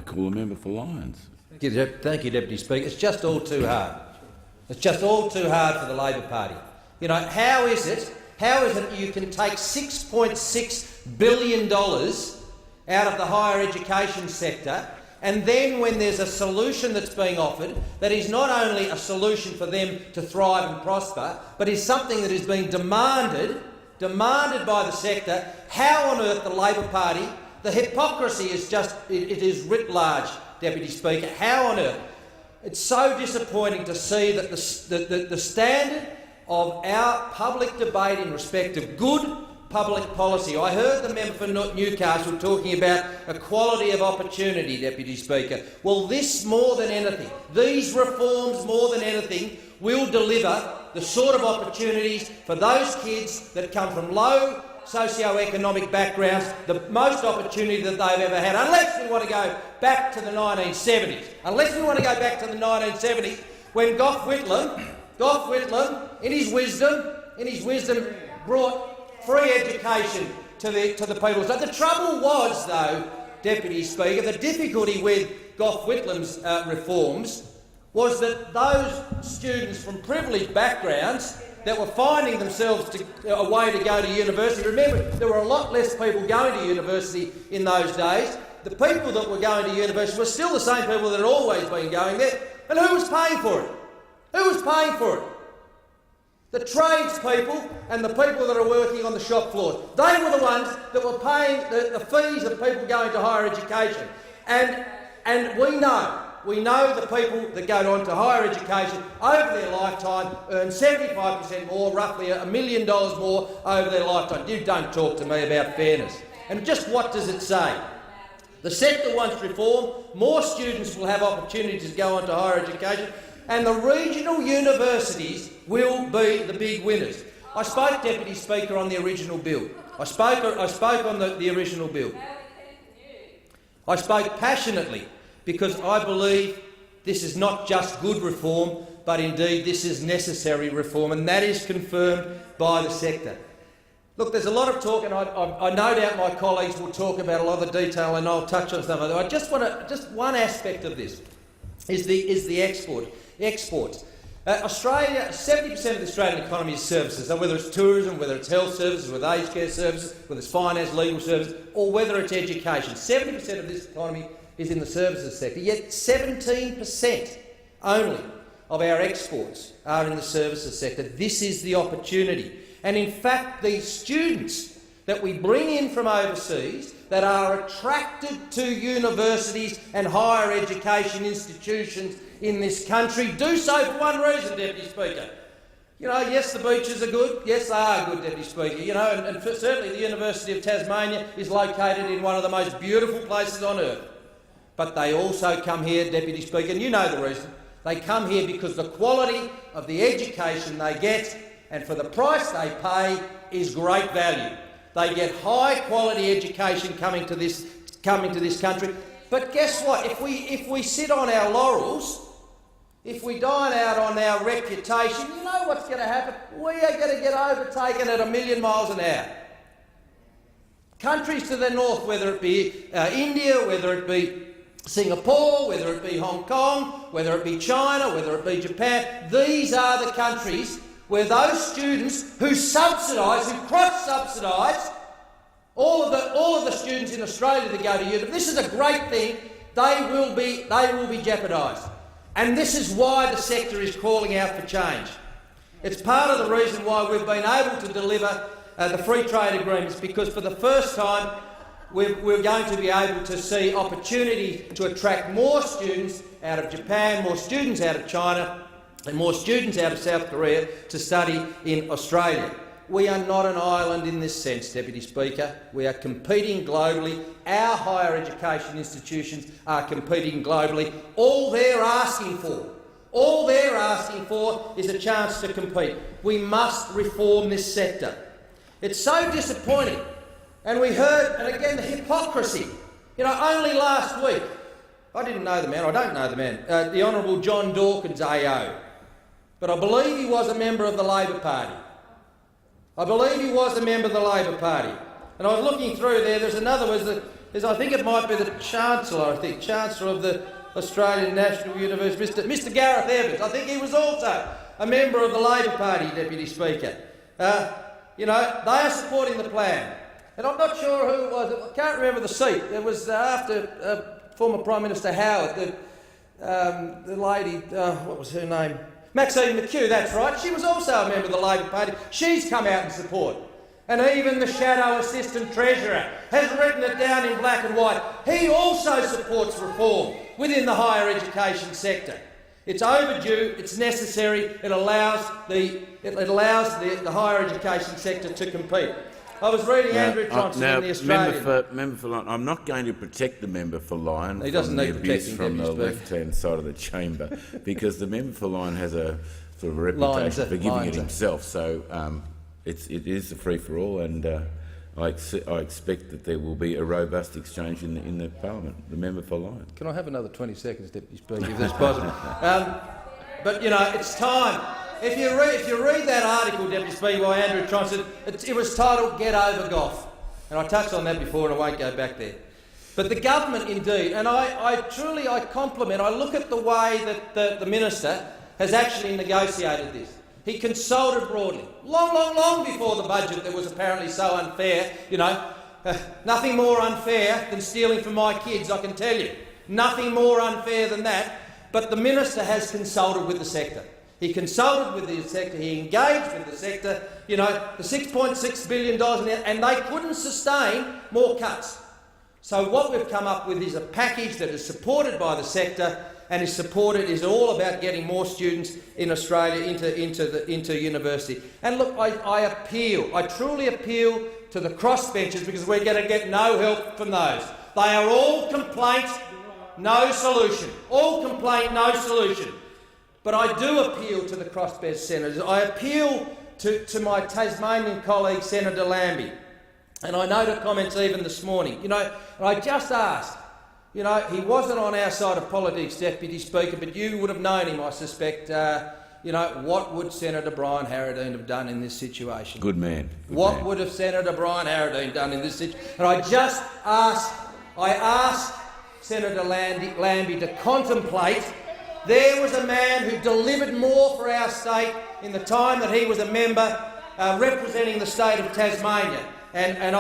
call a member for Lyons. Thank you, Deputy Speaker. It's just all too hard. It's just all too hard for the Labor Party. You know, how is it you can take $6.6 billion out of the higher education sector, and then when there's a solution that's being offered that is not only a solution for them to thrive and prosper, but is something that is being demanded by the sector, how on earth the Labor Party, the hypocrisy is just, it is writ large, Deputy Speaker, how on earth? It's so disappointing to see that the standard of our public debate in respect of good public policy. I heard the member for Newcastle talking about equality of opportunity, Deputy Speaker. Well, this more than anything, these reforms more than anything, will deliver the sort of opportunities for those kids that come from low socio-economic backgrounds, the most opportunity that they've ever had, unless we want to go back to the 1970s. Unless we want to go back to the 1970s, when Gough Whitlam, in his wisdom, brought free education to the people. So the trouble was, though, Deputy Speaker, the difficulty with Gough Whitlam's reforms was that those students from privileged backgrounds that were finding themselves a way to go to university. Remember, there were a lot less people going to university in those days. The people that were going to university were still the same people that had always been going there. And who was paying for it? Who was paying for it? The tradespeople and the people that are working on the shop floors. They were the ones that were paying the fees of people going to higher education. And we know the people that go on to higher education over their lifetime earn 75% more, roughly $1 million more over their lifetime. You don't talk to me about fairness. And just what does it say? The sector wants reform, more students will have opportunities to go on to higher education, and the regional universities will be the big winners. I spoke, Deputy Speaker, on the original bill. I spoke on the original bill. I spoke passionately, because I believe this is not just good reform, but indeed this is necessary reform, and that is confirmed by the sector. Look, there's a lot of talk, and I no doubt my colleagues will talk about a lot of the detail, and I'll touch on some of it. Just one aspect of this is the exports. Australia, 70% of the Australian economy is services, so whether it's tourism, whether it's health services, whether it's aged care services, whether it's finance, legal services, or whether it's education. 70% of this economy is in the services sector, yet 17% only of our exports are in the services sector. This is the opportunity. And in fact, these students that we bring in from overseas that are attracted to universities and higher education institutions in this country do so for one reason, Deputy Speaker. You know, yes, the beaches are good. Yes, they are good, Deputy Speaker. You know, and certainly the University of Tasmania is located in one of the most beautiful places on earth. But they also come here, Deputy Speaker, and you know the reason. They come here because the quality of the education they get and for the price they pay is great value. They get high quality education coming to this country. But guess what? If we sit on our laurels, if we dine out on our reputation, you know what's going to happen? We are going to get overtaken at 1,000,000 miles an hour. Countries to the north, whether it be India, whether it be Singapore, whether it be Hong Kong, whether it be China, whether it be Japan, these are the countries where those students who cross-subsidise all of the students in Australia that go to university. This is a great thing. They will be jeopardised. And this is why the sector is calling out for change. It's part of the reason why we've been able to deliver the free trade agreements, because for the first time we're going to be able to see opportunity to attract more students out of Japan, more students out of China and more students out of South Korea to study in Australia. We are not an island in this sense, Deputy Speaker. We are competing globally. Our higher education institutions are competing globally. All they're asking for is a chance to compete. We must reform this sector. It's so disappointing. And we heard, and again, the hypocrisy. You know, only last week, I didn't know the man, I don't know the man, the Honourable John Dawkins AO, but I believe he was a member of the Labor Party. And I was looking through there's another, is I think it might be the Chancellor, Chancellor of the Australian National University, Mr Gareth Evans. I think he was also a member of the Labor Party, Deputy Speaker. You know, they are supporting the plan. And I'm not sure who it was. I can't remember the seat. It was after former Prime Minister Howard, the lady, what was her name? Maxine McHugh, that's right. She was also a member of the Labor Party. She's come out in support. And even the Shadow Assistant Treasurer has written it down in black and white. He also supports reform within the higher education sector. It's overdue, it's necessary, it allows the higher education sector to compete. I was reading Andrew Johnson in the Australian. Member for Lyon, I'm not going to protect the member for Lyon from the abuse from the left-hand side of the chamber, because the member for Lyon has a sort of a reputation for giving it himself. So it is a free-for-all, and I expect that there will be a robust exchange in the Parliament. The member for Lyon. Can I have another 20 seconds, Deputy Speaker, if that's possible? But you know, it's time. If you read that article, Deputy Speaker, by Andrew Johnson, it was titled "Get Over Goff," and I touched on that before, and I won't go back there. But the government, indeed, and I truly compliment. I look at the way that the minister has actually negotiated this. He consulted broadly, long before the budget that was apparently so unfair. You know, nothing more unfair than stealing from my kids, I can tell you. Nothing more unfair than that. But the minister has consulted with the sector. He consulted with the sector, he engaged with the sector, you know, the $6.6 billion, and they couldn't sustain more cuts. So what we've come up with is a package that is supported by the sector and is all about getting more students in Australia into university. And look, I truly appeal to the crossbenchers, because we're going to get no help from those. They are all complaint, no solution. All complaint, no solution. But I do appeal to the crossbench senators. I appeal to my Tasmanian colleague, Senator Lambie. And I noted comments even this morning. You know, and I just asked, you know, he wasn't on our side of politics, Deputy Speaker, but you would have known him, I suspect. You know, what would Senator Brian Harradine have done in this situation? Good man. What would have Senator Brian Harradine done in this situation? And I just asked Senator Lambie to contemplate. There was a man who delivered more for our state in the time that he was a member representing the state of Tasmania. And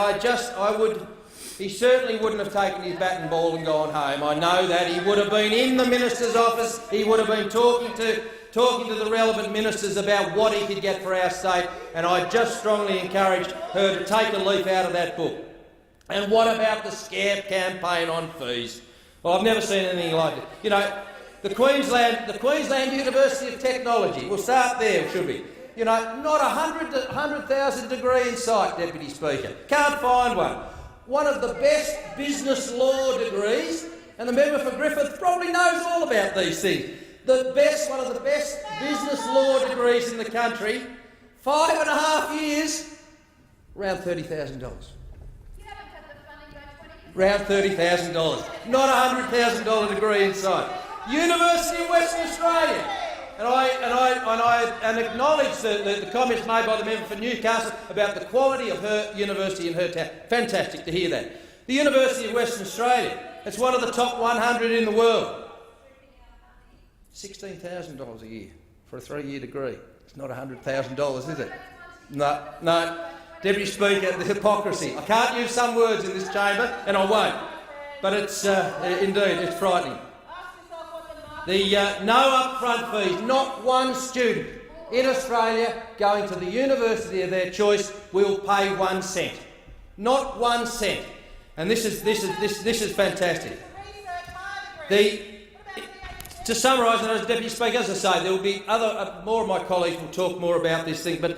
he certainly wouldn't have taken his bat and ball and gone home. I know that. He would have been in the minister's office. He would have been talking to the relevant ministers about what he could get for our state. And I just strongly encourage her to take a leaf out of that book. And what about the scare campaign on fees? Well, I've never seen anything like it. You know, the Queensland University of Technology, we'll start there, should we? You know, not 100,000 degree in sight, Deputy Speaker. Can't find one. One of the best business law degrees, and the member for Griffith probably knows all about these things. One of the best business law degrees in the country, 5.5 years, around $30,000. Around $30,000. Not a $100,000 degree in sight. University of Western Australia. And I acknowledge the comments made by the member for Newcastle about the quality of her university in her town. Fantastic to hear that. The University of Western Australia, it's one of the top 100 in the world. $16,000 a year for a 3-year degree. It's not $100,000, is it? No. Deputy Speaker, the hypocrisy. I can't use some words in this chamber, and I won't. But it's indeed, it's frightening. The no upfront fees. Not one student in Australia going to the university of their choice will pay 1 cent. Not 1 cent. And this is fantastic. To summarise, and as Deputy Speaker, as I say, there will be more of my colleagues will talk more about this thing, but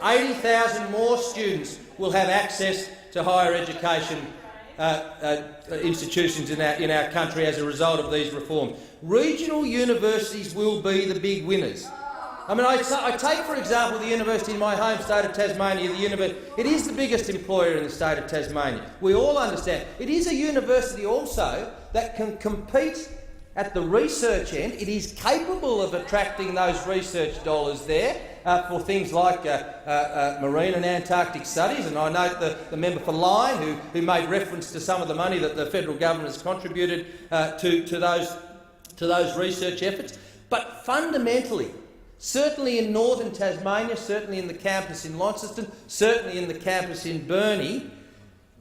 80,000 more students will have access to higher education institutions in our country as a result of these reforms. Regional universities will be the big winners. I mean, I take, for example, the university in my home state of Tasmania. It is the biggest employer in the state of Tasmania. We all understand. It is a university also that can compete at the research end. It is capable of attracting those research dollars there. for things like marine and Antarctic studies. And I note the member for Lyne who made reference to some of the money that the federal government has contributed to those research efforts. But fundamentally, certainly in northern Tasmania, certainly in the campus in Launceston, certainly in the campus in Burnie,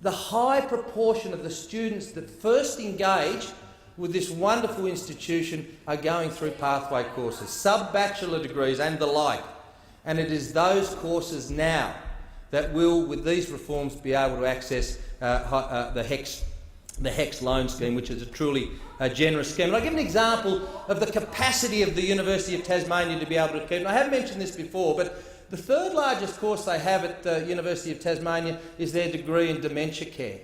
the high proportion of the students that first engage with this wonderful institution are going through pathway courses, sub-bachelor degrees and the like. And it is those courses now that will, with these reforms, be able to access the HEX loan scheme, which is a truly generous scheme. And I'll give an example of the capacity of the University of Tasmania to be able to keep. And I have mentioned this before, but the third largest course they have at the University of Tasmania is their degree in dementia care.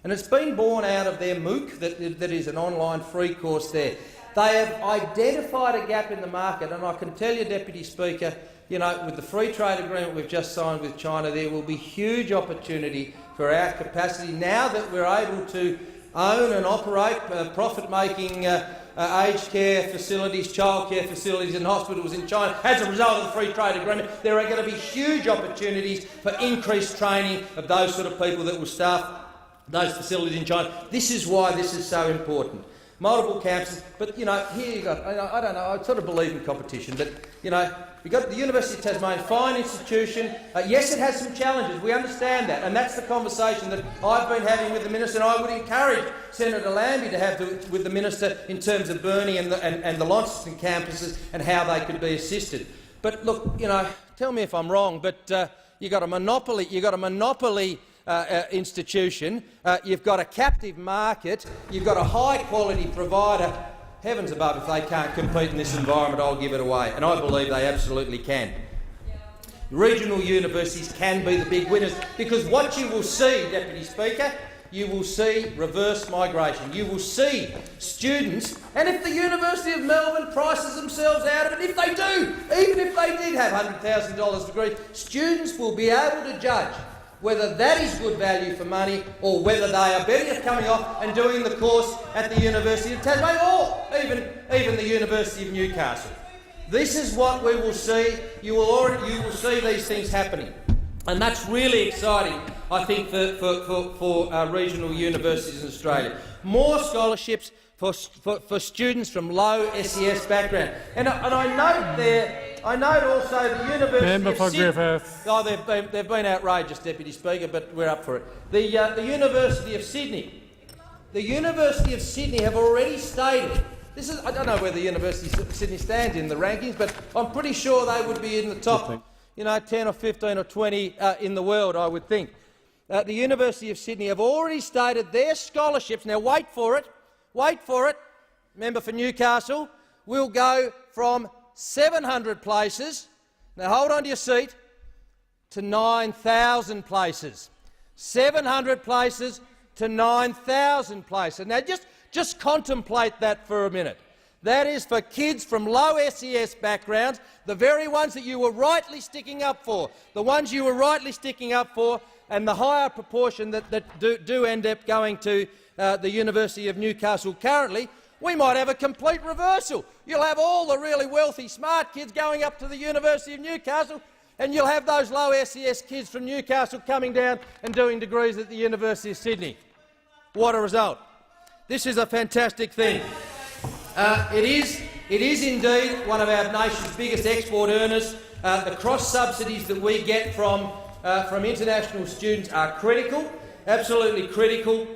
And it's been born out of their MOOC, that is an online free course there. They have identified a gap in the market, and I can tell you, Deputy Speaker, you know, with the free trade agreement we've just signed with China, there will be huge opportunity for our capacity now that we're able to own and operate profit-making aged care facilities, childcare facilities and hospitals in China. As a result of the free trade agreement, there are going to be huge opportunities for increased training of those sort of people that will staff those facilities in China. This is why this is so important. Multiple campuses, but, you know, here you've got, I don't know, I sort of believe in competition, but, you know, you've got the University of Tasmania, fine institution. Yes, it has some challenges, we understand that, and that's the conversation that I've been having with the Minister, and I would encourage Senator Lambie to have with the Minister in terms of Burnie and the Launceston campuses and how they could be assisted. But look, you know, tell me if I'm wrong, but you've got a monopoly, institution, you've got a captive market, you've got a high-quality provider. Heavens above, if they can't compete in this environment, I'll give it away, and I believe they absolutely can. Regional universities can be the big winners, because what you will see, Deputy Speaker, you will see reverse migration. You will see students, and if the University of Melbourne prices themselves out of it, if they do, even if they did have $100,000 degrees, students will be able to judge whether that is good value for money or whether they are better off coming off and doing the course at the University of Tasmania or even the University of Newcastle. This is what we will see. You will see these things happening. And that's really exciting, I think, for regional universities in Australia. More scholarships for students from low SES background. And I note also the University Member of for Sydney. Griffith. Oh, they've been outrageous, Deputy Speaker, but we're up for it. The University of Sydney. The University of Sydney have already stated, I don't know where the University of Sydney stands in the rankings, but I'm pretty sure they would be in the top, 10 or 15 or 20 in the world, I would think. The University of Sydney have already stated their scholarships, now wait for it, member for Newcastle, will go from 700 places, now hold on to your seat, to 9,000 places. 700 places to 9,000 places. Now just contemplate that for a minute. That is for kids from low SES backgrounds, the very ones that you were rightly sticking up for, and the higher proportion that do end up going to the University of Newcastle currently. We might have a complete reversal. You'll have all the really wealthy, smart kids going up to the University of Newcastle, and you'll have those low SES kids from Newcastle coming down and doing degrees at the University of Sydney. What a result. This is a fantastic thing. It is indeed one of our nation's biggest export earners. The cross-subsidies that we get from international students are critical, absolutely critical.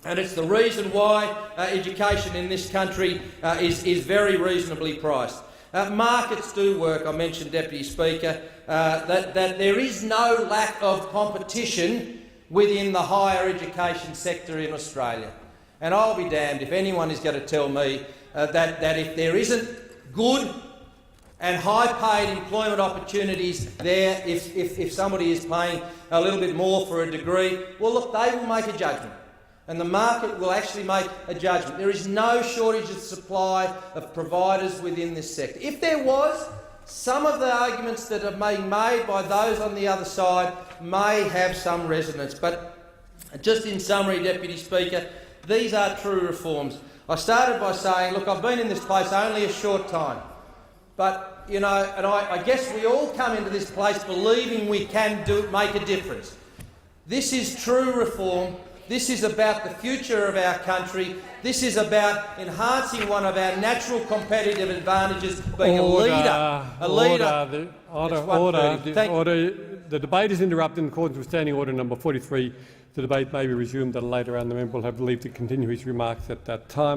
And it's the reason why education in this country is very reasonably priced. Markets do work, I mentioned, Deputy Speaker, that there is no lack of competition within the higher education sector in Australia. And I'll be damned if anyone is going to tell me that if there isn't good and high-paid employment opportunities there, if somebody is paying a little bit more for a degree, well, look, they will make a judgment. And the market will actually make a judgment. There is no shortage of supply of providers within this sector. If there was, some of the arguments that are being made by those on the other side may have some resonance. But just in summary, Deputy Speaker, these are true reforms. I started by saying, look, I've been in this place only a short time, but you know, and I guess we all come into this place believing we can make a difference. This is true reform. This is about the future of our country. This is about enhancing one of our natural competitive advantages, being Order. Order. The debate is interrupted in accordance with Standing Order number 43. The debate may be resumed at a later round. The member will have leave to continue his remarks at that time.